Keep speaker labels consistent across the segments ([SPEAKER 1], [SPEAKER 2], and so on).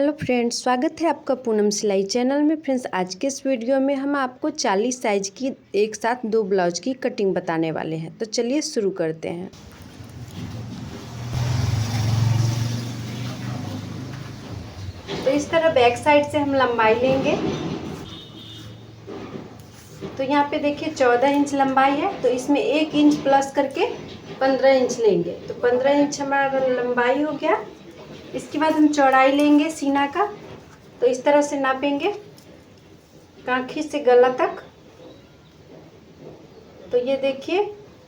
[SPEAKER 1] Hello friends, स्वागत है आपका पूनम सिलाई चैनल में। फ्रेंड्स, आज के इस वीडियो में हम आपको 40 साइज़ की एक साथ दो ब्लाउज की कटिंग बताने वाले हैं। तो चलिए शुरू करते हैं। तो इस तरह बैक साइड से हम लंबाई लेंगे। तो यहाँ पे देखिए 14 इंच लंबाई है, तो इसमें 1 इंच प्लस करके 15 इंच लेंगे। तो 15 इंच हमारा लंबाई हो गया। इसके बाद हम चौड़ाई लेंगे सीना का। तो इस तरह से नापेंगे कांखी से गला तक। तो ये देखिए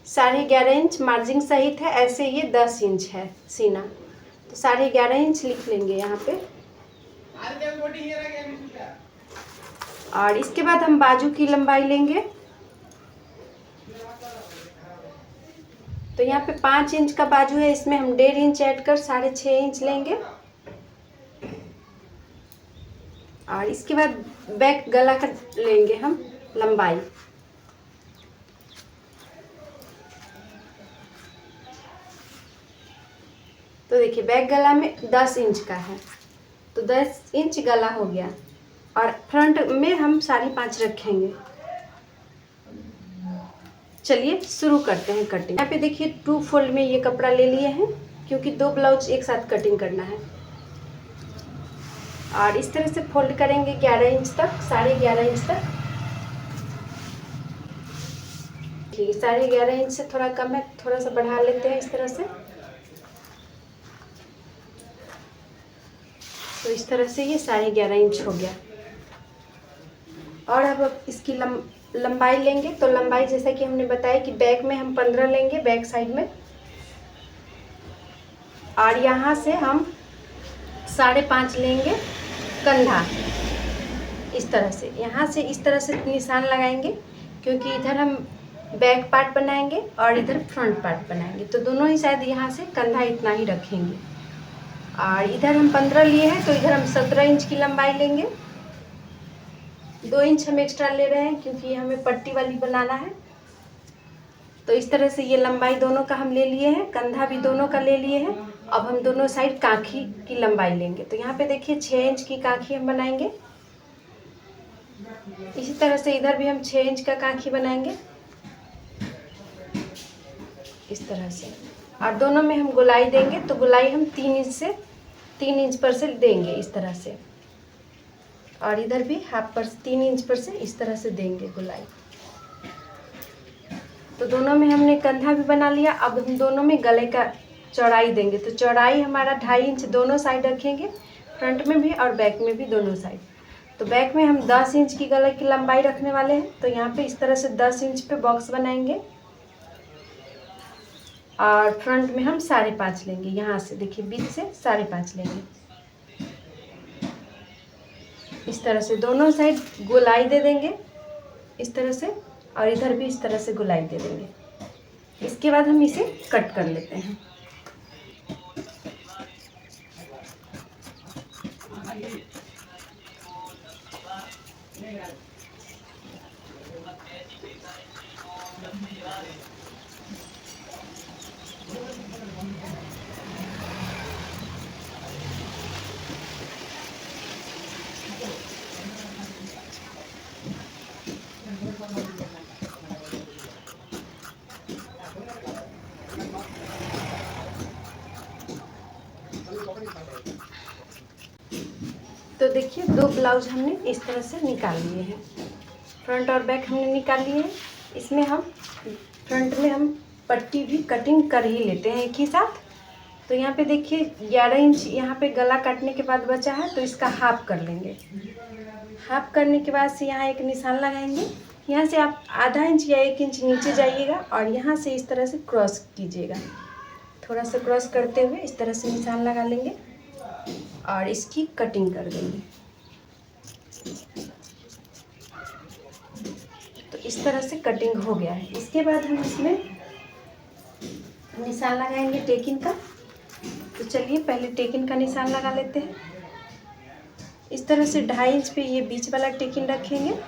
[SPEAKER 1] 11.5 इंच मार्जिन सहित है, ऐसे ये 10 इंच है सीना। तो 11.5 इंच लिख लेंगे यहाँ पे। और इसके बाद हम बाजू की लंबाई लेंगे। तो यहाँ पे 5 इंच का बाजू है, इसमें हम 1.5 इंच ऐड कर 6.5 इंच लेंगे। और इसके बाद बैक गला का लेंगे हम लंबाई। तो देखिए बैक गला में 10 इंच का है, तो 10 इंच गला हो गया। और फ्रंट में हम 5.5 रखेंगे। चलिए शुरू करते हैं कटिंग। यहाँ पे देखिए 2 फोल्ड में ये कपड़ा ले लिए हैं, क्योंकि 2 ब्लाउज एक साथ कटिंग करना है। और इस तरह से फोल्ड करेंगे 11 इंच तक, 11.5 इंच तक। ठीक है, 11.5 इंच से थोड़ा कम है, थोड़ा सा बढ़ा लेते हैं इस तरह से। तो इस तरह से ये 11.5 इंच हो गया। और अब इसकी लंबाई लेंगे। तो लंबाई जैसा कि हमने बताया कि बैक में हम 15 लेंगे, बैक साइड में। और यहाँ से हम 5.5 लेंगे कंधा। इस तरह से यहाँ से इस तरह से निशान लगाएंगे, क्योंकि इधर हम बैक पार्ट बनाएंगे और इधर फ्रंट पार्ट बनाएंगे। तो दोनों ही शायद यहाँ से कंधा इतना ही रखेंगे। और इधर हम 15 लिए हैं, तो इधर हम 17 इंच की लंबाई लेंगे। 2 इंच हम एक्स्ट्रा ले रहे हैं, क्योंकि हमें पट्टी वाली बनाना है। तो इस तरह से ये लंबाई दोनों का हम ले लिए हैं, कंधा भी दोनों का ले लिए हैं। अब हम दोनों साइड कांखी की लंबाई लेंगे। तो यहाँ पे देखिए 6 इंच की कांखी हम बनाएंगे। इसी तरह से इधर भी हम 6 इंच का कांखी बनाएंगे इस तरह से। और दोनों में हम गोलाई देंगे। तो गोलाई हम 3 इंच पर से देंगे इस तरह से। और इधर भी हाफ पर 3 इंच पर से इस तरह से देंगे गोलाई। तो दोनों में हमने कंधा भी बना लिया। अब हम दोनों में गले का चौड़ाई देंगे। तो चौड़ाई हमारा 2.5 इंच दोनों साइड रखेंगे, फ्रंट में भी और बैक में भी दोनों साइड। तो बैक में हम 10 इंच की गले की लंबाई रखने वाले हैं। तो यहाँ पे इस तरह से 10 इंच पे बॉक्स बनाएंगे। और फ्रंट में हम 5.5 लेंगे। यहाँ से देखिए बीच से 5.5 लेंगे इस तरह से। दोनों साइड गोलाई दे देंगे इस तरह से, और इधर भी इस तरह से गोलाई दे देंगे। इसके बाद हम इसे कट कर लेते हैं। तो देखिए 2 ब्लाउज हमने इस तरह से निकाल लिए हैं। फ्रंट और बैक हमने निकाल लिए हैं। इसमें हम फ्रंट में हम पट्टी भी कटिंग कर ही लेते हैं एक ही साथ। तो यहाँ पे देखिए 11 इंच यहाँ पे गला काटने के बाद बचा है, तो इसका हाफ कर लेंगे। हाफ करने के बाद से यहाँ एक निशान लगाएंगे। यहाँ से आप आधा इंच या 1 इंच नीचे जाइएगा और यहाँ से इस तरह से क्रॉस कीजिएगा। थोड़ा सा क्रॉस करते हुए इस तरह से निशान लगा लेंगे और इसकी कटिंग कर देंगे। तो इस तरह से कटिंग हो गया है। इसके बाद हम इसमें निशान लगाएंगे टेकिंग का। तो चलिए पहले टेकिंग का निशान लगा लेते हैं। इस तरह से 2.5 इंच पे ये बीच वाला टेकिंग रखेंगे।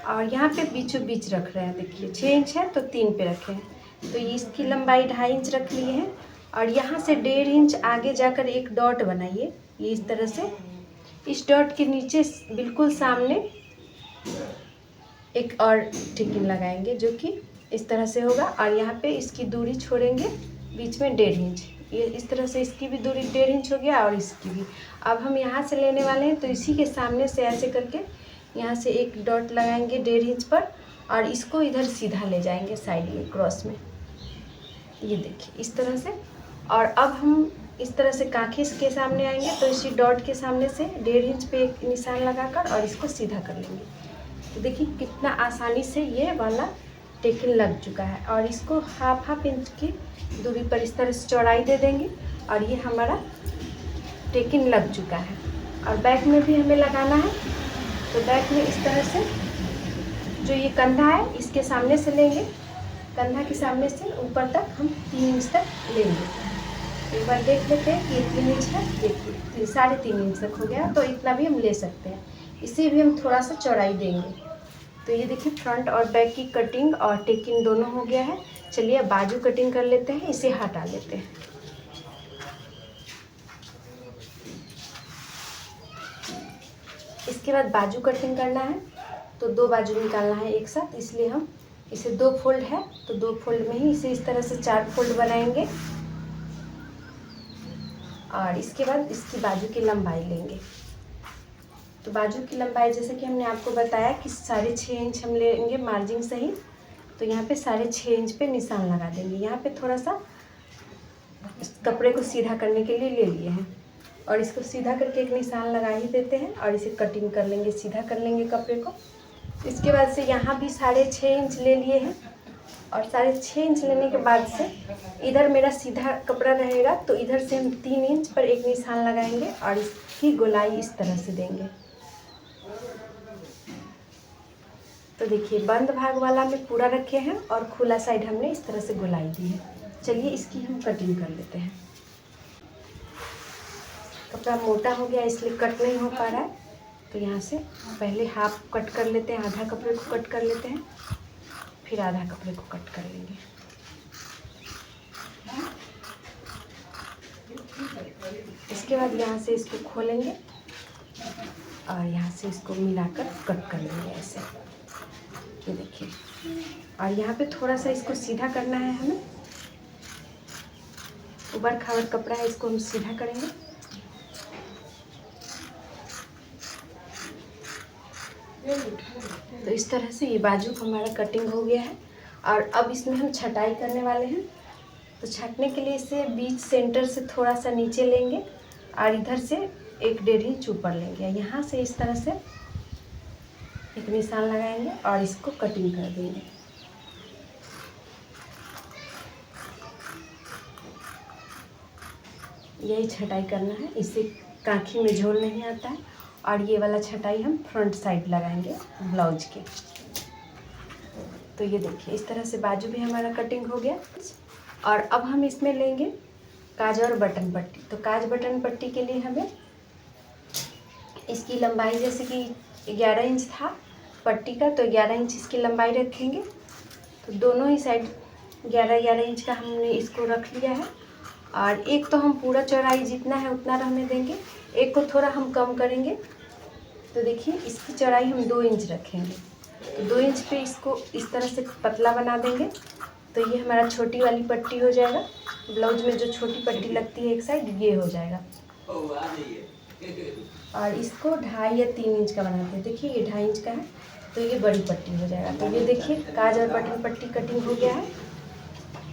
[SPEAKER 1] और यहाँ पे बीचों बीच रख रहे हैं। देखिए 6 इंच है, तो 3 पे रखे हैं। तो इसकी लंबाई 2.5 इंच रख लिए हैं। और यहाँ से 1.5 इंच आगे जाकर एक डॉट बनाइए, ये इस तरह से। इस डॉट के नीचे बिल्कुल सामने एक और टिकिन लगाएंगे जो कि इस तरह से होगा, और यहाँ पे इसकी दूरी छोड़ेंगे बीच में 1.5 इंच। ये इस तरह से इसकी भी दूरी 1.5 इंच हो गया और इसकी भी। अब हम यहाँ से लेने वाले हैं, तो इसी के सामने से ऐसे करके यहाँ से एक डॉट लगाएंगे 1.5 इंच पर, और इसको इधर सीधा ले जाएंगे साइड में क्रॉस में, ये देखिए इस तरह से। और अब हम इस तरह से कांखे के सामने आएंगे, तो इसी डॉट के सामने से 1.5 इंच पे एक निशान लगाकर और इसको सीधा कर लेंगे। तो देखिए कितना आसानी से ये वाला टेकिन लग चुका है। और इसको हाफ इंच की दूरी पर इस तरह से चौड़ाई दे देंगे, और ये हमारा टेकिन लग चुका है। और बैक में भी हमें लगाना है, तो बैक में इस तरह से जो ये कंधा है इसके सामने से लेंगे, कंधा के सामने से ऊपर तक हम 3 इंच तक लेंगे। एक बार देख लेते हैं कि ये 3 इंच है, देखिए 3.5 इंच तक हो गया, तो इतना भी हम ले सकते हैं। इसे भी हम थोड़ा सा चौड़ाई देंगे। तो ये देखिए फ्रंट और बैक की कटिंग और टेकिंग दोनों हो गया है। चलिए अब बाजू कटिंग कर लेते हैं, इसे हटा लेते हैं। इसके बाद बाजू कटिंग करना है, तो 2 बाजू निकालना है एक साथ, इसलिए हम इसे 2 फोल्ड है तो 2 फोल्ड में ही इसे इस तरह से 4 फोल्ड बनाएंगे। और इसके बाद इसकी बाजू की लंबाई लेंगे। तो बाजू की लंबाई जैसे कि हमने आपको बताया कि 6.5 इंच हम लेंगे मार्जिन सहित, तो यहाँ पे 6.5 इंच पे निशान लगा देंगे। यहाँ पे थोड़ा सा कपड़े को सीधा करने के लिए ले लिए हैं, और इसको सीधा करके एक निशान लगा ही देते हैं और इसे कटिंग कर लेंगे, सीधा कर लेंगे कपड़े को। इसके बाद से यहाँ भी 6.5 इंच ले लिए हैं, और 6.5 इंच लेने के बाद से इधर मेरा सीधा कपड़ा रहेगा, तो इधर से हम 3 इंच पर एक निशान लगाएंगे और इसकी गोलाई इस तरह से देंगे। तो देखिए बंद भाग वाला में पूरा रखे हैं और खुला साइड हमने इस तरह से गोलाई दी है। चलिए इसकी हम कटिंग कर लेते हैं। कपड़ा मोटा हो गया इसलिए कट नहीं हो पा रहा है, तो यहाँ से पहले हाफ कट कर लेते हैं, आधा कपड़े को कट कर लेते हैं, फिर आधा कपड़े को कट कर लेंगे। इसके बाद यहाँ से इसको खोलेंगे और यहाँ से इसको मिलाकर कट कर लेंगे ऐसे, ये देखिए। और यहाँ पे थोड़ा सा इसको सीधा करना है हमें, उबड़ खाबड़ कपड़ा है, इसको हम सीधा करेंगे। तो इस तरह से ये बाजू हमारा कटिंग हो गया है। और अब इसमें हम छटाई करने वाले हैं, तो छाटने के लिए इसे बीच सेंटर से थोड़ा सा नीचे लेंगे और इधर से 1.5 इंच ऊपर लेंगे। यहाँ से इस तरह से एक निशान लगाएंगे और इसको कटिंग कर देंगे। यही छटाई करना है, इससे कांखी में झोल नहीं आता है। और ये वाला छटाई हम फ्रंट साइड लगाएंगे ब्लाउज के। तो ये देखिए इस तरह से बाजू भी हमारा कटिंग हो गया। और अब हम इसमें लेंगे काज और बटन पट्टी। तो काज बटन पट्टी के लिए हमें इसकी लंबाई जैसे कि 11 इंच था पट्टी का, तो 11 इंच इसकी लंबाई रखेंगे। तो दोनों ही साइड 11-11 इंच का हमने इसको रख लिया है। और एक तो हम पूरा चौड़ाई जितना है उतना रहने देंगे, एक को थोड़ा हम कम करेंगे। तो देखिए इसकी चौड़ाई हम 2 इंच रखेंगे, तो 2 इंच पे इसको इस तरह से पतला बना देंगे। तो ये हमारा छोटी वाली पट्टी हो जाएगा। ब्लाउज में जो छोटी पट्टी लगती है एक साइड, ये हो जाएगा। और इसको 2.5 या 3 इंच का बनाते हैं। देखिए ये 2.5 इंच का है, तो ये बड़ी पट्टी हो जाएगा। तो ये देखिए काज और बटन पट्टी कटिंग हो गया है।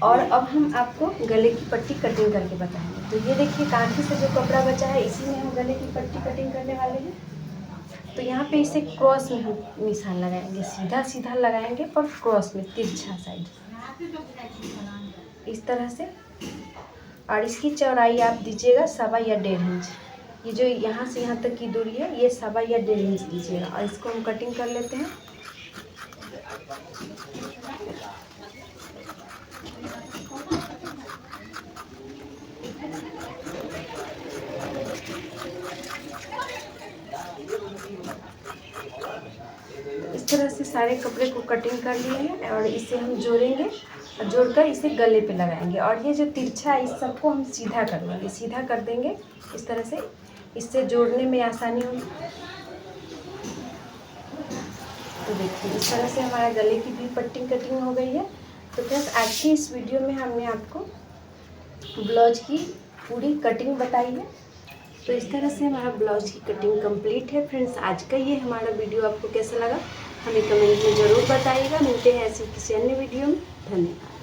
[SPEAKER 1] और अब हम आपको गले की पट्टी कटिंग करके बताएंगे। तो ये देखिए कांखी से जो कपड़ा बचा है इसी में हम गले की पट्टी कटिंग करने वाले हैं। तो यहाँ पे इसे क्रॉस में हम निशान लगाएंगे, सीधा सीधा लगाएंगे पर क्रॉस में तिरछा साइड इस तरह से। और इसकी चौड़ाई आप दीजिएगा 1.25 या 1.5 इंच। ये जो यहाँ से यहाँ तक की दूरी है ये 1.25 या 1.5 इंच दीजिएगा। और इसको हम कटिंग कर लेते हैं। इस तरह से सारे कपड़े को कटिंग कर लिए हैं और इसे हम जोड़ेंगे और जोड़कर इसे गले पे लगाएंगे। और ये जो तिरछा है इस सबको हम सीधा करवाएंगे, सीधा कर देंगे इस तरह से, इससे जोड़ने में आसानी होगी। तो देखिए इस तरह से हमारा गले की भी पट्टी कटिंग हो गई है। तो फ्रेंड्स आज की इस वीडियो में हमने आपको ब्लाउज की पूरी कटिंग बताई है। तो इस तरह से हमारा ब्लाउज की कटिंग कंप्लीट है। फ्रेंड्स आज का ये हमारा वीडियो आपको कैसा लगा हमें कमेंट में ज़रूर बताइएगा। मिलते हैं ऐसे किसी अन्य वीडियो में। धन्यवाद।